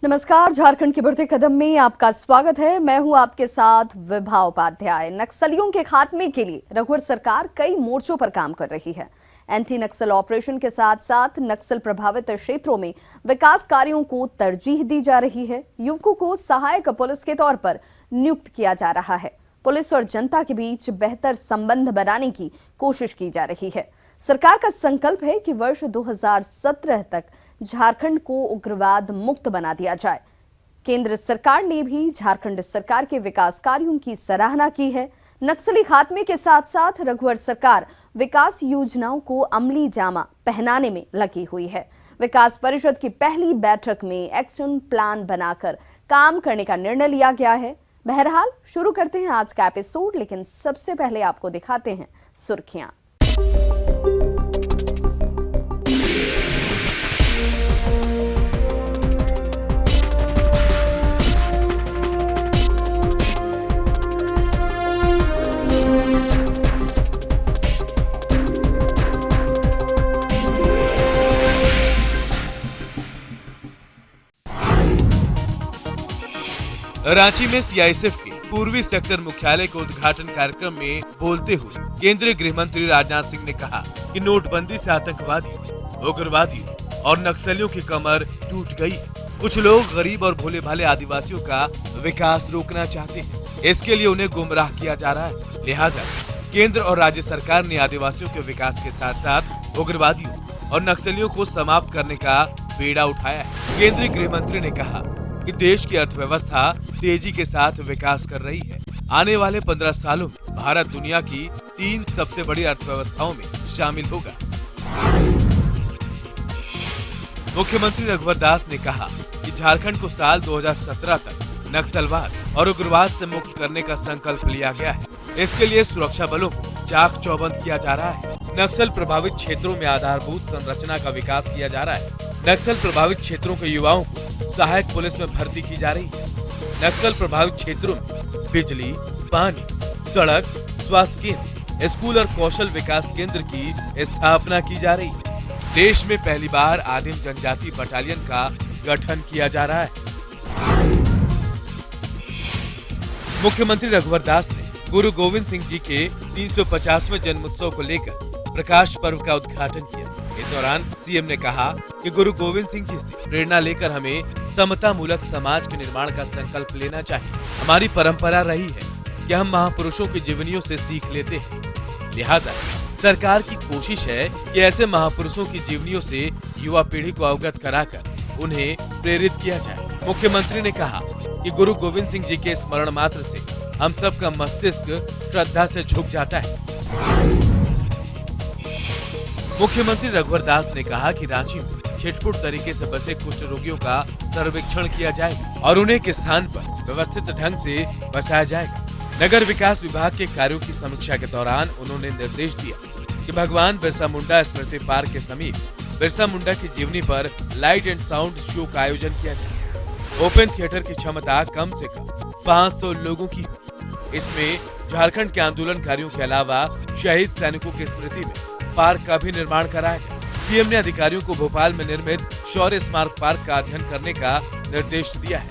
नमस्कार, झारखंड के बढ़ते कदम में आपका स्वागत है। मैं हूं आपके साथ विभा उपाध्याय। नक्सलियों के खात्मे के लिए रघुवर सरकार कई मोर्चों पर काम कर रही है। एंटी नक्सल ऑपरेशन के साथ साथ नक्सल प्रभावित क्षेत्रों में विकास कार्यों को तरजीह दी जा रही है। युवकों को सहायक पुलिस के तौर पर नियुक्त किया जा रहा है। पुलिस और जनता के बीच बेहतर संबंध बनाने की कोशिश की जा रही है। सरकार का संकल्प है कि वर्ष 2017 तक झारखंड को उग्रवाद मुक्त बना दिया जाए। केंद्र सरकार ने भी झारखंड सरकार के विकास कार्यों की सराहना की है। नक्सली खात्मे के साथ साथ रघुवर सरकार विकास योजनाओं को अमली जामा पहनाने में लगी हुई है। विकास परिषद की पहली बैठक में एक्शन प्लान बनाकर काम करने का निर्णय लिया गया है। बहरहाल शुरू करते हैं आज का एपिसोड, लेकिन सबसे पहले आपको दिखाते हैं सुर्खियां। रांची में सीआईएसएफ के पूर्वी सेक्टर मुख्यालय के उद्घाटन कार्यक्रम में बोलते हुए केंद्रीय गृह मंत्री राजनाथ सिंह ने कहा कि नोटबंदी से आतंकवादियों, उग्रवादियों और नक्सलियों की कमर टूट गई। कुछ लोग गरीब और भोले भाले आदिवासियों का विकास रोकना चाहते हैं। इसके लिए उन्हें गुमराह किया जा रहा है। लिहाजा केंद्र और राज्य सरकार ने आदिवासियों के विकास के साथ साथ उग्रवादियों और नक्सलियों को समाप्त करने का बीड़ा उठाया है। केंद्रीय गृह मंत्री ने कहा कि देश की अर्थव्यवस्था तेजी के साथ विकास कर रही है। आने वाले 15 सालों में भारत दुनिया की 3 सबसे बड़ी अर्थव्यवस्थाओं में शामिल होगा। मुख्यमंत्री रघुवर दास ने कहा कि झारखंड को साल 2017 तक नक्सलवाद और उग्रवाद से मुक्त करने का संकल्प लिया गया है। इसके लिए सुरक्षा बलों को चाक चौबंद किया जा रहा है। नक्सल प्रभावित क्षेत्रों में आधारभूत संरचना का विकास किया जा रहा है। नक्सल प्रभावित क्षेत्रों के युवाओं को सहायक पुलिस में भर्ती की जा रही है। नक्सल प्रभावित क्षेत्रों में बिजली, पानी, सड़क, स्वास्थ्य केंद्र, स्कूल और कौशल विकास केंद्र की स्थापना की जा रही है। देश में पहली बार आदिम जनजाति बटालियन का गठन किया जा रहा है। मुख्यमंत्री रघुवर दास ने गुरु गोविंद सिंह जी के 350वें जन्मोत्सव को लेकर प्रकाश पर्व का उद्घाटन किया। इस दौरान सीएम ने कहा कि गुरु गोविंद सिंह जी से प्रेरणा लेकर हमें समता मूलक समाज के निर्माण का संकल्प लेना चाहिए। हमारी परंपरा रही है कि हम महापुरुषों की जीवनियों से सीख लेते हैं। लिहाजा सरकार की कोशिश है कि ऐसे महापुरुषों की जीवनियों से युवा पीढ़ी को अवगत कराकर उन्हें प्रेरित किया जाए। मुख्यमंत्री ने कहा कि गुरु गोविंद सिंह जी के स्मरण मात्र से हम सबका मस्तिष्क श्रद्धा से झुक जाता है। मुख्यमंत्री रघुवर दास ने कहा कि रांची में छिटपुट तरीके से बसे कुष्ठ रोगियों का सर्वेक्षण किया जाएगा और उन्हें एक स्थान पर व्यवस्थित ढंग से बसाया जाएगा। नगर विकास विभाग के कार्यों की समीक्षा के दौरान उन्होंने निर्देश दिया कि भगवान बिरसा मुंडा स्मृति पार्क के समीप बिरसा मुंडा की जीवनी पर लाइट एंड साउंड शो का आयोजन किया जाए। ओपन थिएटर की क्षमता कम से कम 500 लोगों की हो। इसमें झारखंड के आंदोलनकारियों के अलावा शहीद सैनिकों की स्मृति में पार्क का भी निर्माण कराया गया। सीएम ने अधिकारियों को भोपाल में निर्मित शौर्य स्मारक पार्क का अध्ययन करने का निर्देश दिया है।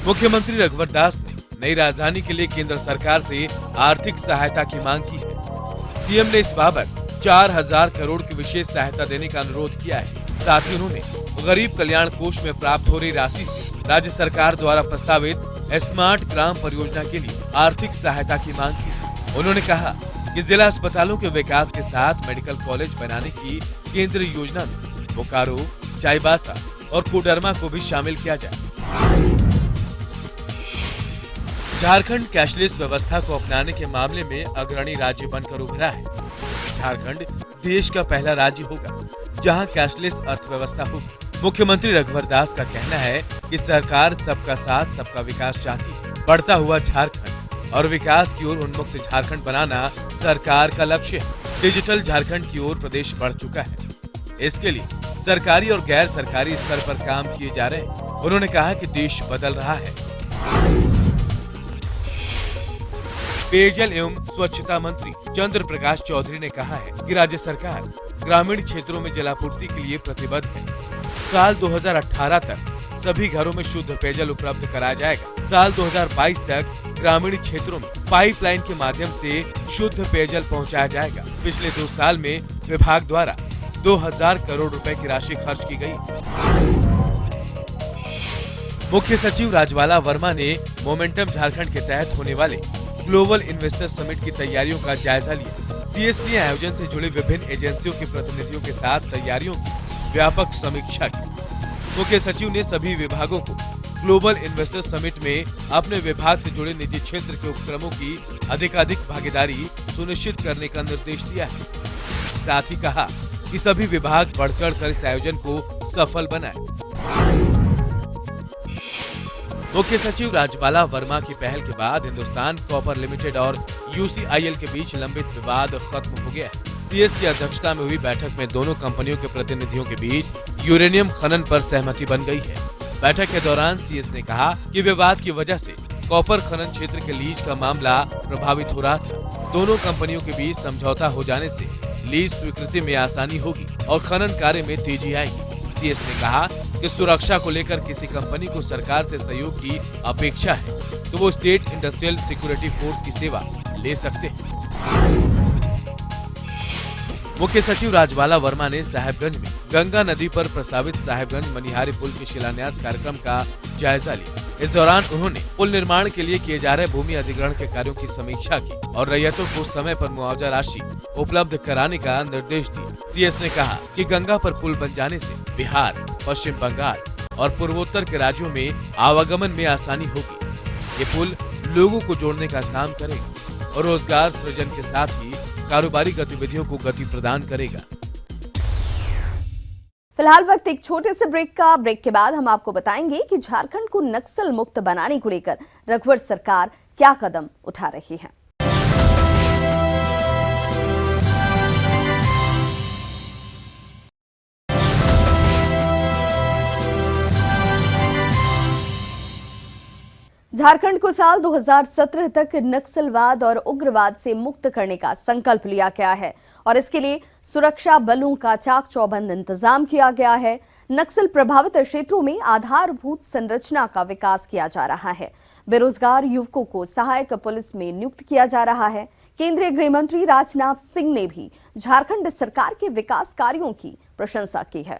मुख्यमंत्री रघुवर दास ने नई राजधानी के लिए केंद्र सरकार से आर्थिक सहायता की मांग की है। सीएम ने इस बाबत 4000 करोड़ की विशेष सहायता देने का अनुरोध किया है। साथ ही उन्होंने गरीब कल्याण कोष में प्राप्त हो रही राशि से राज्य सरकार द्वारा प्रस्तावित स्मार्ट ग्राम परियोजना के लिए आर्थिक सहायता की मांग की है। उन्होंने कहा कि जिला अस्पतालों के विकास के साथ मेडिकल कॉलेज बनाने की केंद्रीय योजना में बोकारो, चाईबासा और कोडरमा को भी शामिल किया जाए। झारखंड कैशलेस व्यवस्था को अपनाने के मामले में अग्रणी राज्य बनकर उभरा है। झारखंड देश का पहला राज्य होगा जहां कैशलेस अर्थव्यवस्था होगी। मुख्यमंत्री रघुवर दास का कहना है कि सरकार सबका साथ सबका विकास चाहती है। बढ़ता हुआ झारखंड और विकास की ओर उन्मुक्त झारखंड बनाना सरकार का लक्ष्य है। डिजिटल झारखंड की ओर प्रदेश बढ़ चुका है। इसके लिए सरकारी और गैर सरकारी स्तर पर काम किए जा रहे हैं। उन्होंने कहा कि देश बदल रहा है। पेयजल एवं स्वच्छता मंत्री चंद्र प्रकाश चौधरी ने कहा है कि राज्य सरकार ग्रामीण क्षेत्रों में जलापूर्ति के लिए प्रतिबद्ध है। साल 2018 तक सभी घरों में शुद्ध पेयजल उपलब्ध कराया जाएगा। साल 2022 तक ग्रामीण क्षेत्रों में पाइपलाइन के माध्यम से शुद्ध पेयजल पहुंचाया जाएगा। पिछले 2 साल में विभाग द्वारा 2000 करोड़ रुपए की राशि खर्च की गई। मुख्य सचिव राजबाला वर्मा ने मोमेंटम झारखंड के तहत होने वाले ग्लोबल इन्वेस्टर समिट की तैयारियों का जायजा लिया। सीएस ने आयोजन से जुड़ी विभिन्न एजेंसियों के प्रतिनिधियों के साथ तैयारियों की व्यापक समीक्षा की। मुख्य सचिव ने सभी विभागों को ग्लोबल इन्वेस्टर समिट में अपने विभाग से जुड़े निजी क्षेत्र के उपक्रमों की अधिकाधिक भागीदारी सुनिश्चित करने का निर्देश दिया है। साथ ही कहा कि सभी विभाग बढ़-चढ़ कर इस आयोजन को सफल बनाएं। मुख्य सचिव राजबाला वर्मा की पहल के बाद हिंदुस्तान कॉपर लिमिटेड और यूसीआईएल के बीच लंबित विवाद खत्म हो गया है। सीएस की अध्यक्षता में हुई बैठक में दोनों कंपनियों के प्रतिनिधियों के बीच यूरेनियम खनन पर सहमति बन गई है। बैठक के दौरान सीएस ने कहा कि विवाद की वजह से कॉपर खनन क्षेत्र के लीज का मामला प्रभावित हो रहा था। दोनों कंपनियों के बीच समझौता हो जाने से लीज स्वीकृति में आसानी होगी और खनन कार्य में तेजी आएगी। सीएस ने कहा कि सुरक्षा को लेकर किसी कंपनी को सरकार से सहयोग की अपेक्षा है तो वो स्टेट इंडस्ट्रियल सिक्योरिटी फोर्स की सेवा ले सकते हैं। मुख्य सचिव राजबाला वर्मा ने साहेबगंज में गंगा नदी पर प्रस्तावित साहेबगंज मनिहारी पुल के शिलान्यास कार्यक्रम का जायजा लिया। इस दौरान उन्होंने पुल निर्माण के लिए किए जा रहे भूमि अधिग्रहण के कार्यों की समीक्षा की और रैयतों को समय पर मुआवजा राशि उपलब्ध कराने का निर्देश दिया। सीएस ने कहा कि गंगा पर पुल बन जाने से बिहार, पश्चिम बंगाल और पूर्वोत्तर के राज्यों में आवागमन में आसानी होगी। ये पुल लोगों को जोड़ने का काम करेगा और रोजगार सृजन के साथ ही कारोबारी गतिविधियों को गति प्रदान करेगा। फिलहाल वक्त एक छोटे से ब्रेक का। ब्रेक के बाद हम आपको बताएंगे कि झारखंड को नक्सल मुक्त बनाने को लेकर रघुवर सरकार क्या कदम उठा रही है। झारखंड को साल 2017 तक नक्सलवाद और उग्रवाद से मुक्त करने का संकल्प लिया गया है और इसके लिए सुरक्षा बलों का चाक चौबंद इंतजाम किया गया है। नक्सल प्रभावित क्षेत्रों में आधारभूत संरचना का विकास किया जा रहा है। बेरोजगार युवकों को सहायक पुलिस में नियुक्त किया जा रहा है। केंद्रीय गृह मंत्री राजनाथ सिंह ने भी झारखंड सरकार के विकास कार्यों की प्रशंसा की है।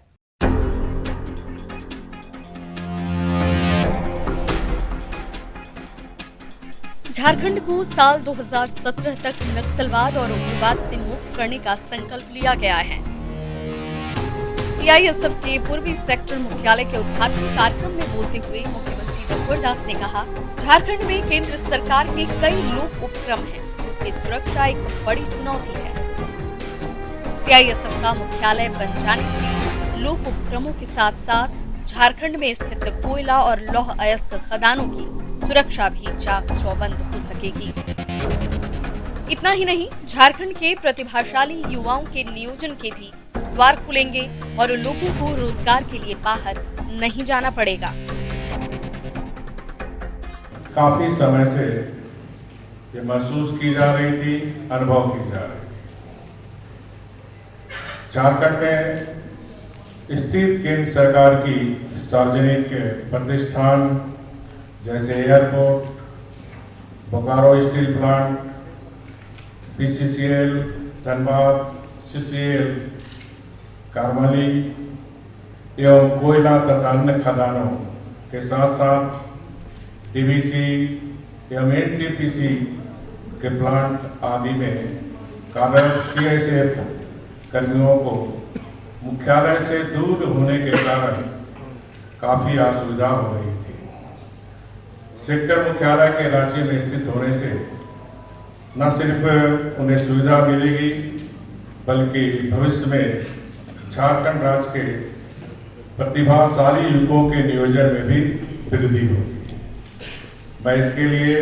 झारखंड को साल 2017 तक नक्सलवाद और उग्रवाद से मुक्त करने का संकल्प लिया गया है। सीआईएसएफ के पूर्वी सेक्टर मुख्यालय के उद्घाटन कार्यक्रम में बोलते हुए मुख्यमंत्री रघुवर दास ने कहा, झारखंड में केंद्र सरकार के कई लोक उपक्रम हैं, जिसकी सुरक्षा एक बड़ी चुनौती है। सीआईएसएफ का मुख्यालय बन जाने से लोक उपक्रमों के साथ साथ झारखंड में स्थित कोयला और लौह अयस्क खदानों की सुरक्षा भी चाक चौबंद हो सकेगी। इतना ही नहीं, झारखंड के प्रतिभाशाली युवाओं के नियोजन के भी द्वार खुलेंगे और लोगों को रोजगार के लिए बाहर नहीं जाना पड़ेगा। काफी समय से ये महसूस की जा रही थी, अनुभव की जा रही थी। झारखंड में स्थित केंद्र सरकार की सार्वजनिक प्रतिष्ठान जैसे airport, Bokaro steel plant, BCCL, Dhanbad, CCL, कारमली एवं कोयला तथा अन्य खदानों के साथ साथ डीवीसी एवं एनटीपीसी के प्लांट आदि में कार्यरत सीआईएसएफ कर्मियों को मुख्यालय से दूर होने के कारण काफी असुविधा हो रही थी। सेक्टर मुख्यालय के रांची में स्थित होने से न सिर्फ उन्हें सुविधा मिलेगी बल्कि भविष्य में झारखंड राज्य के प्रतिभाशाली युवकों के नियोजन में भी वृद्धि होगी। मैं इसके लिए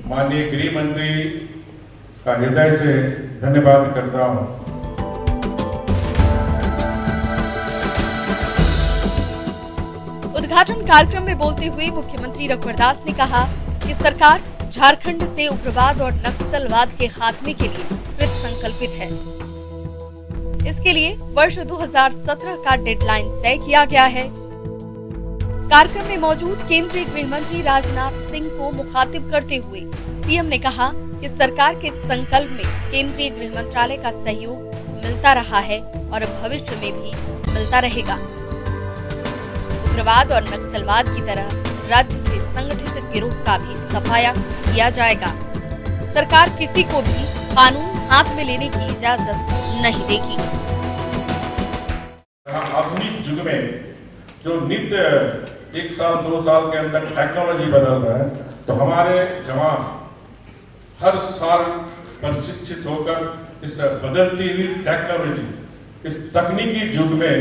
माननीय गृह मंत्री का हृदय से धन्यवाद करता हूं। उद्घाटन कार्यक्रम में बोलते हुए मुख्यमंत्री रघुवर दास ने कहा कि सरकार झारखंड से उग्रवाद और नक्सलवाद के खात्मे के लिए कृत संकल्पित है। इसके लिए वर्ष 2017 का डेडलाइन तय किया गया है। कार्यक्रम में मौजूद केंद्रीय गृह मंत्री राजनाथ सिंह को मुखातिब करते हुए सीएम ने कहा कि सरकार के संकल्प में केंद्रीय गृह मंत्रालय का सहयोग मिलता रहा है और भविष्य में भी मिलता रहेगा। उग्रवाद और नक्सलवाद की तरह राज्य से संगठित गिरोह का भी सफाया किया जाएगा। सरकार किसी को भी कानून हाथ में लेने की इजाजत नहीं देगी। आधुनिक युग में जो नित्य 1 साल 2 साल के अंदर टेक्नोलॉजी बदल रहा है, तो हमारे जवान हर साल प्रशिक्षित होकर इस बदलती हुई टेक्नोलॉजी, इस तकनीकी युग में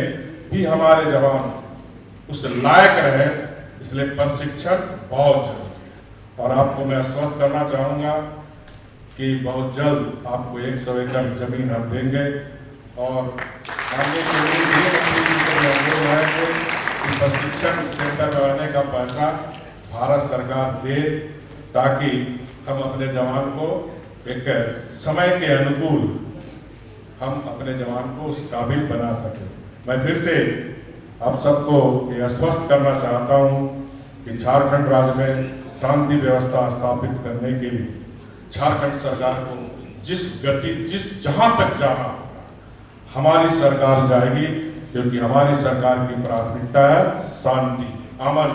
भी हमारे जवान उस लायक रहे, इसलिए प्रशिक्षण बहुत जरूरी। और आपको मैं आश्वस्त करना चाहूंगा कि बहुत जल्द आपको 100 एकड़ जमीन हम देंगे और आगे के लिए प्रशिक्षण सेंटर में आने का पैसा भारत सरकार दे, ताकि हम अपने जवान को एक समय के अनुकूल हम अपने जवान को उस काबिल बना सके। मैं फिर से आप सबको ये आश्वस्त करना चाहता हूं कि झारखंड राज्य में शांति व्यवस्था स्थापित करने के लिए झारखंड सरकार को जहां तक जाना हमारी सरकार जाएगी, क्योंकि हमारी सरकार की प्राथमिकता है शांति, अमन,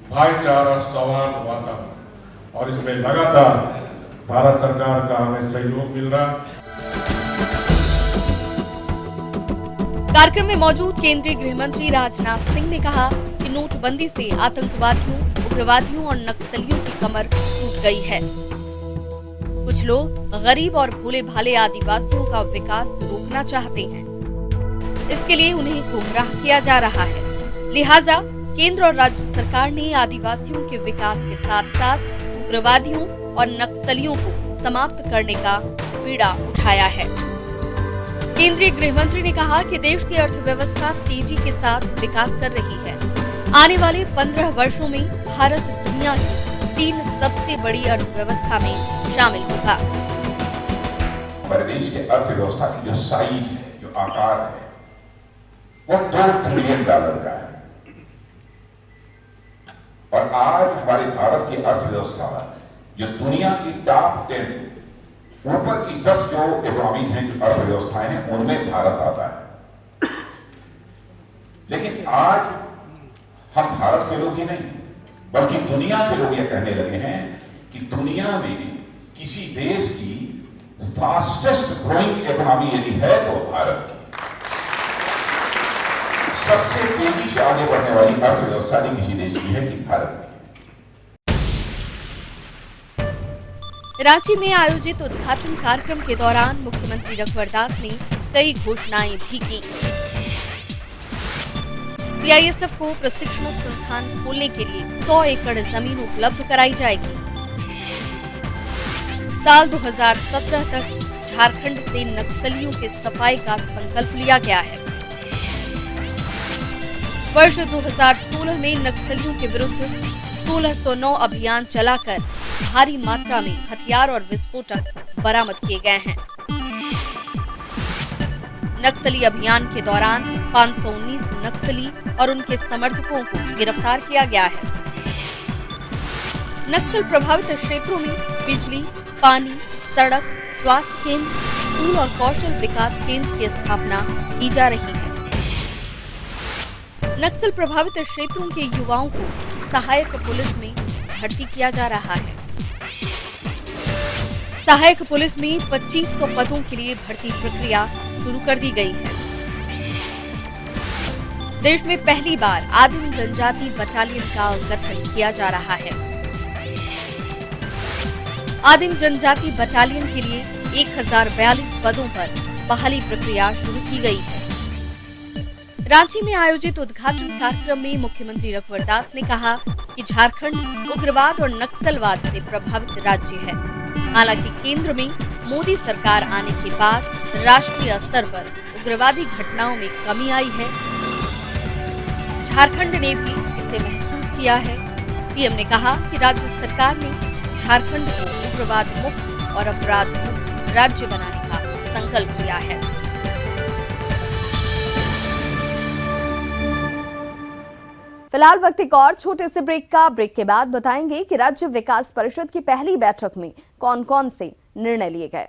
भाईचारा, सौहार्द वातावरण, और इसमें लगातार भारत सरकार का हमें सहयोग मिल रहा है। कार्यक्रम में मौजूद केंद्रीय गृह मंत्री राजनाथ सिंह ने कहा कि नोटबंदी से आतंकवादियों, उग्रवादियों और नक्सलियों की कमर टूट गई है। कुछ लोग गरीब और भोले भाले आदिवासियों का विकास रोकना चाहते हैं। इसके लिए उन्हें गुमराह किया जा रहा है। लिहाजा केंद्र और राज्य सरकार ने आदिवासियों के विकास के साथ साथ उग्रवादियों और नक्सलियों को समाप्त करने का बीड़ा उठाया है। केंद्रीय गृह मंत्री ने कहा कि देश की अर्थव्यवस्था तेजी के साथ विकास कर रही है। आने वाले 15 वर्षों में भारत दुनिया की 3 सबसे बड़ी अर्थव्यवस्था में शामिल होगा। हमारे देश के अर्थव्यवस्था की जो साइज है, जो आकार है, वो $2 ट्रिलियन का है। और आज हमारे भारत की अर्थव्यवस्था जो दुनिया की टॉप 10 ऊपर की 10 जो इकोनॉमी हैं, जो अर्थव्यवस्थाएं हैं, उनमें भारत आता है। लेकिन आज हम भारत के लोग ही नहीं, बल्कि दुनिया के लोग ये कहने लगे हैं कि दुनिया में किसी देश की फास्टेस्ट ग्रोइंग इकोनॉमी यदि है तो भारत की। सबसे तेजी से आगे बढ़ने वाली अर्थव्यवस्था नहीं किसी देश की है कि भारत की। रांची में आयोजित उद्घाटन कार्यक्रम के दौरान मुख्यमंत्री रघुवर दास ने कई घोषणाएं भी की। सीआईएसएफ को प्रशिक्षण संस्थान खोलने के लिए 100 एकड़ जमीन उपलब्ध कराई जाएगी। साल 2017 तक झारखंड से नक्सलियों के सफाई का संकल्प लिया गया है। वर्ष 2016 में नक्सलियों के विरुद्ध 1609 अभियान चलाकर भारी मात्रा में हथियार और विस्फोटक बरामद किए गए हैं। नक्सली अभियान के दौरान 519 नक्सली और उनके समर्थकों को गिरफ्तार किया गया है। नक्सल प्रभावित क्षेत्रों में बिजली, पानी, सड़क, स्वास्थ्य केंद्र, स्कूल और कौशल विकास केंद्र की स्थापना की जा रही है। नक्सल प्रभावित क्षेत्रों के युवाओं को सहायक पुलिस में भर्ती किया जा रहा है। सहायक पुलिस में 2500 पदों के लिए भर्ती प्रक्रिया शुरू कर दी गई है। देश में पहली बार आदिम जनजाति बटालियन का गठन किया जा रहा है। आदिम जनजाति बटालियन के लिए 1042 पदों पर बहाली प्रक्रिया शुरू की गई है। रांची में आयोजित उद्घाटन कार्यक्रम में मुख्यमंत्री रघुवर दास ने कहा कि झारखंड उग्रवाद और नक्सलवाद से प्रभावित राज्य है। हालांकि केंद्र में मोदी सरकार आने के बाद राष्ट्रीय स्तर पर उग्रवादी घटनाओं में कमी आई है। झारखंड ने भी इसे महसूस किया है। सीएम ने कहा कि राज्य सरकार ने झारखंड को उग्रवाद मुक्त और अपराध मुक्त राज्य बनाने का संकल्प लिया है। फिलहाल वक्त एक और छोटे से ब्रेक का। ब्रेक के बाद बताएंगे कि राज्य विकास परिषद की पहली बैठक में कौन कौन से निर्णय लिए गए।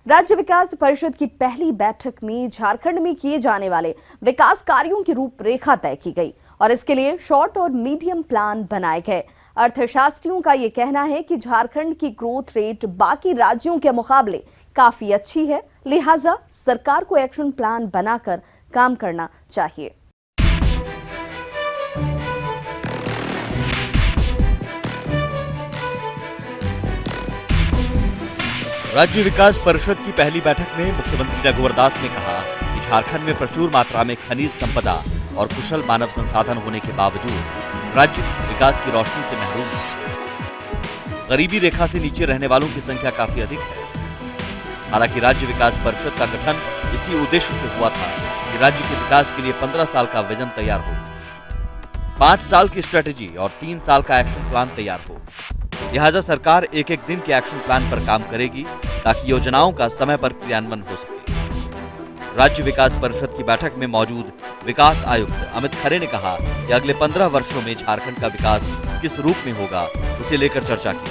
राज्य विकास परिषद की पहली बैठक में झारखंड में किए जाने वाले विकास कार्यों की रूपरेखा तय की गई और इसके लिए शॉर्ट और मीडियम प्लान बनाए गए। अर्थशास्त्रियों का ये कहना है कि झारखंड की ग्रोथ रेट बाकी राज्यों के मुकाबले काफी अच्छी है, लिहाजा सरकार को एक्शन प्लान बनाकर काम करना चाहिए। राज्य विकास परिषद की पहली बैठक में मुख्यमंत्री रघुवर दास ने कहा कि झारखंड में प्रचुर मात्रा में खनिज संपदा और कुशल मानव संसाधन होने के बावजूद राज्य विकास की रोशनी से महरूम है। गरीबी रेखा से नीचे रहने वालों की संख्या काफी अधिक है। हालांकि राज्य विकास परिषद का गठन इसी उद्देश्य से हुआ था कि राज्य के विकास के लिए 15 साल का विजन तैयार हो, 5 साल की स्ट्रेटेजी और 3 साल का एक्शन प्लान तैयार हो। लिहाजा सरकार एक एक दिन के एक्शन प्लान पर काम करेगी ताकि योजनाओं का समय पर क्रियान्वयन हो सके। राज्य विकास परिषद की बैठक में मौजूद विकास आयुक्त अमित खरे ने कहा कि अगले 15 वर्षों में झारखंड का विकास किस रूप में होगा उसे लेकर चर्चा की।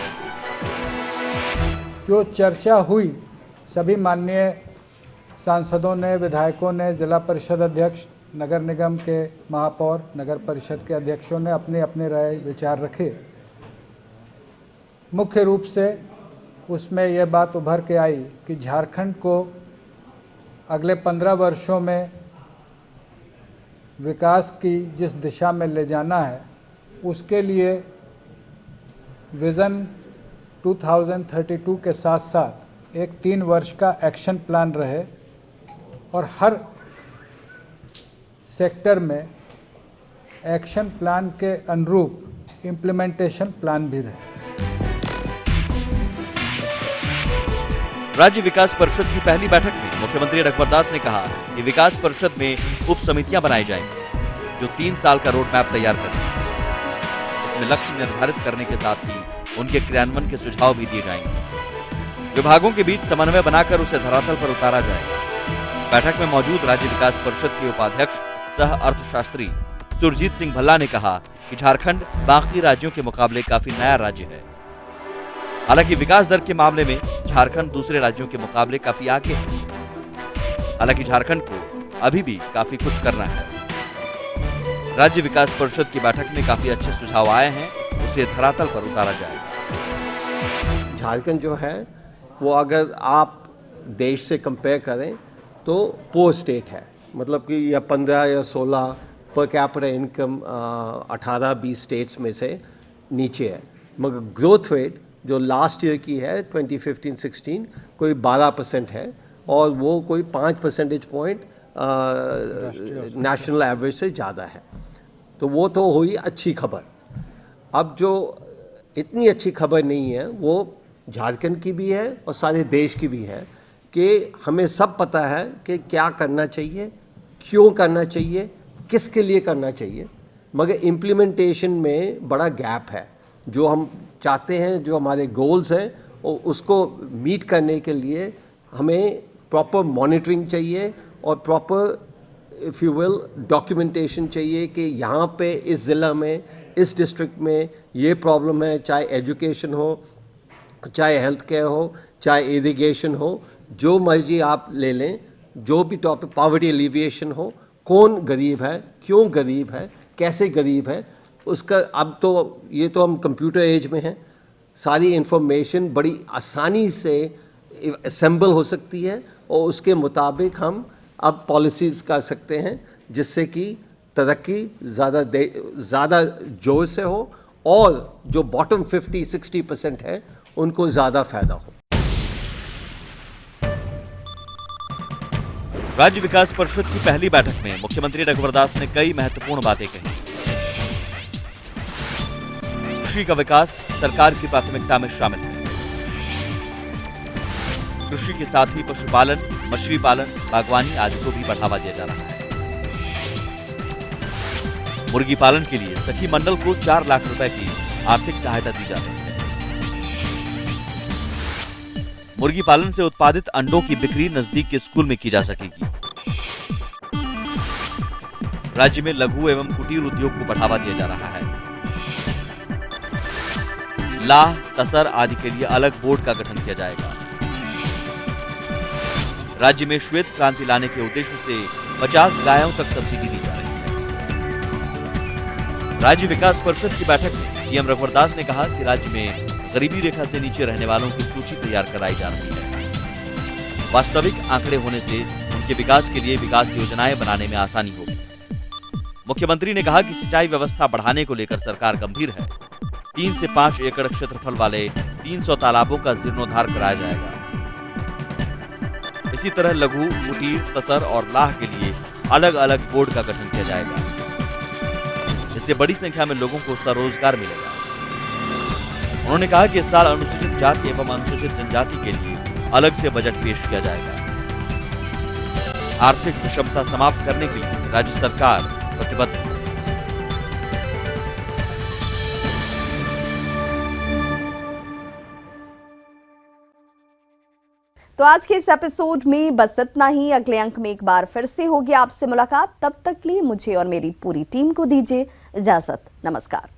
जो चर्चा हुई, सभी माननीय सांसदों ने, विधायकों ने, जिला परिषद अध्यक्ष, नगर निगम के महापौर, नगर परिषद के अध्यक्षों ने अपने अपने राय विचार रखे। मुख्य रूप से उसमें यह बात उभर के आई कि झारखंड को अगले 15 वर्षों में विकास की जिस दिशा में ले जाना है उसके लिए विज़न 2032 के साथ साथ एक 3 वर्ष का एक्शन प्लान रहे और हर सेक्टर में एक्शन प्लान के अनुरूप इम्प्लीमेंटेशन प्लान भी रहे। राज्य विकास परिषद की पहली बैठक में मुख्यमंत्री रघुवर दास ने कहा कि विकास परिषद में उप समितियां बनाई जाएंगी जो 3 साल का रोड मैप तैयार करेंगी। इसमें लक्ष्य निर्धारित करने के साथ ही उनके क्रियान्वयन के सुझाव भी दिए जाएंगे। विभागों के बीच समन्वय बनाकर उसे धरातल पर उतारा जाएगा। बैठक में मौजूद राज्य विकास परिषद के उपाध्यक्ष सह अर्थशास्त्री सुरजीत सिंह भल्ला ने कहा कि झारखंड बाकी राज्यों के मुकाबले काफी नया राज्य है। हालांकि विकास दर के मामले में झारखंड दूसरे राज्यों के मुकाबले काफी आगे है। हालांकि झारखंड को अभी भी काफी कुछ करना है। राज्य विकास परिषद की बैठक में काफी अच्छे सुझाव आए हैं, उसे धरातल पर उतारा जाएगा। झारखंड जो है वो अगर आप देश से कंपेयर करें तो पोर स्टेट है, मतलब कि या 15 या 16 पर कैपिटा इनकम 18-20 स्टेट्स में से नीचे है। मगर ग्रोथ रेट जो लास्ट ईयर की है 2015-16 कोई 12% है और वो कोई 5 परसेंटेज पॉइंट नेशनल एवरेज से ज़्यादा है। तो वो तो हुई अच्छी खबर। अब जो इतनी अच्छी खबर नहीं है वो झारखंड की भी है और सारे देश की भी है कि हमें सब पता है कि क्या करना चाहिए, क्यों करना चाहिए, किसके लिए करना चाहिए, मगर इम्प्लीमेंटेशन में बड़ा गैप है। जो हम चाहते हैं, जो हमारे गोल्स हैं, उसको मीट करने के लिए हमें प्रॉपर मॉनिटरिंग चाहिए और proper if you will documentation चाहिए कि यहाँ पे इस ज़िला में, इस डिस्ट्रिक्ट में ये प्रॉब्लम है, चाहे एजुकेशन हो, चाहे हेल्थ केयर हो, चाहे इरिगेशन हो, जो मर्जी आप ले लें, जो भी टॉपिक, पॉवर्टी एलिविएशन हो, कौन गरीब है, क्यों गरीब है, कैसे गरीब है, उसका अब तो ये तो हम कंप्यूटर एज में हैं, सारी इन्फॉर्मेशन बड़ी आसानी से असेंबल हो सकती है और उसके मुताबिक हम अब पॉलिसीज़ कर सकते हैं जिससे कि तरक्की ज़्यादा जोर से हो और जो बॉटम 50-60% है उनको ज़्यादा फायदा हो। राज्य विकास परिषद की पहली बैठक में मुख्यमंत्री रघुवर दास ने कई महत्वपूर्ण बातें कही। कृषि का विकास सरकार की प्राथमिकता में शामिल है। कृषि के साथ ही पशुपालन, मछली पालन, बागवानी आदि को भी बढ़ावा दिया जा रहा है। मुर्गी पालन के लिए सखी मंडल को 4 लाख रुपए की आर्थिक सहायता दी जा सकती है। मुर्गी पालन से उत्पादित अंडों की बिक्री नजदीक के स्कूल में की जा सकेगी। राज्य में लघु एवं कुटीर उद्योग को बढ़ावा दिया जा रहा है। लाह, तसर आदि के लिए अलग बोर्ड का गठन किया जाएगा। राज्य में श्वेत क्रांति लाने के उद्देश्य से 50 गायों तक सब्सिडी दी जा रही है। राज्य विकास परिषद की बैठक में सीएम रघुवर दास ने कहा कि राज्य में गरीबी रेखा से नीचे रहने वालों की सूची तैयार कराई जा रही है। वास्तविक आंकड़े होने से उनके विकास के लिए विकास योजनाएं बनाने में आसानी होगी। मुख्यमंत्री ने कहा कि सिंचाई व्यवस्था बढ़ाने को लेकर सरकार गंभीर है। 3 से 5 एकड़ क्षेत्रफल वाले 300 तालाबों का जीर्णोद्धार कराया जाएगा। इसी तरह लघु, कुटीर, तसर और लाह के लिए अलग अलग बोर्ड का गठन किया जाएगा। इससे बड़ी संख्या में लोगों को स्वरोजगार मिलेगा। उन्होंने कहा कि इस साल अनुसूचित जाति एवं अनुसूचित जनजाति के लिए अलग से बजट पेश किया जाएगा। आर्थिक विषमता समाप्त करने के लिए राज्य सरकार प्रतिबद्ध है। तो आज के इस एपिसोड में बस इतना ही। अगले अंक में एक बार फिर से होगी आपसे मुलाकात। तब तक के लिए मुझे और मेरी पूरी टीम को दीजिए इजाजत। नमस्कार।